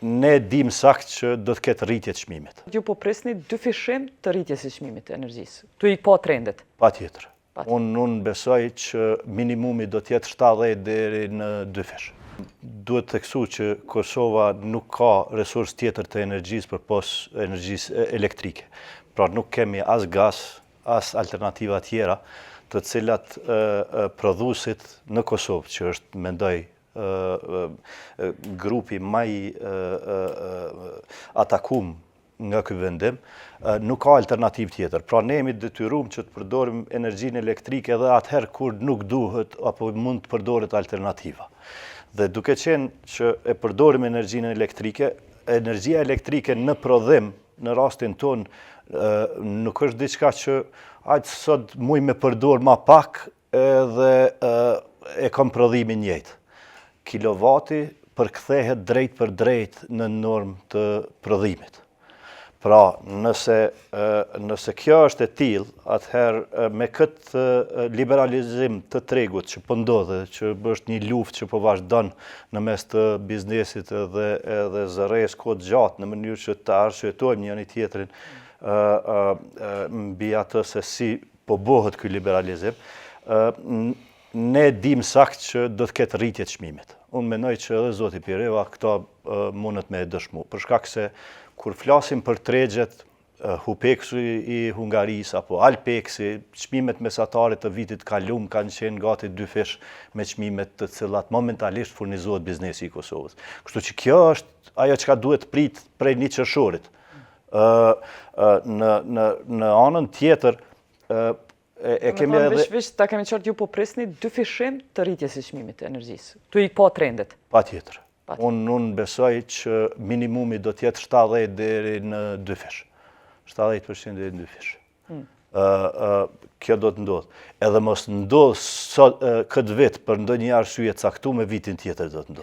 ne dim sakt që do të ketë rritje të çmimit. Ju po prisni dyfishim të rritjes së çmimit të energjisë. Tu i pa trendet. Patjetër. Unë besoj që minimumi do të jetë 70 deri në dyfish. Duhet të theksu që Kosova nuk ka resurs tjetër të energjisë përpos energjisë elektrike. Pra nuk kemi as gaz, as alternativa tjera të cilat prodhuesit në Kosovë, që është mendoj grupi më i atakum nga ky vendim, nuk ka alternativë tjetër. Pra ne jemi detyruar që të përdorim energjinë elektrike edhe atëherë kur nuk duhet apo mund të përdoret alternativa. Dhe duke qenë që e përdorim energjinë elektrike, energjia elektrike në prodhim, në rastin ton, nuk është diçka që aq sot muj me përdor ma pak edhe e kam prodhimin njëjtë. Kilovati përkthehet drejt për drejt në normë të prodhimit. Pra, nëse kjo është e tillë, atëherë me këtë liberalizim të tregut që po ndodhe, që është një luftë që po vazhdon në mes të biznesit edhe zërres kohë gjatë në mënyrë që të arsyetojmë njëri tjetrin mbi atë se si po bëhet ky liberalizim, ne dim sakt që do të ketë rritje të çmimit. Unë mendoj që edhe zoti Pireva këta mundet me dëshmu, për shkak se kur flasim për tregjet Hupexi i Hungarisë apo Alpexi, çmimet mesatare të vitit kalum kanë qenë gati dyfish me çmimet të cilat momentalisht furnizohet biznesi i Kosovës. Kështu që kjo është ajo çka duhet prit prej 1 qershorit. Në anën tjetër e kemi edhe Vish ta kemi qartë, ju po prisni dyfishim të rritjes së çmimit të energjisë. Tu i pa trendet. Patjetër. Unë besoj që minimumi do të jetë 70 deri në dyfish. 70% deri në dyfish. Kjo do të ndodhë. Edhe mos ndodhë këtë vit për ndonjë arsye caktuar, vitin tjetër do të ndodhë.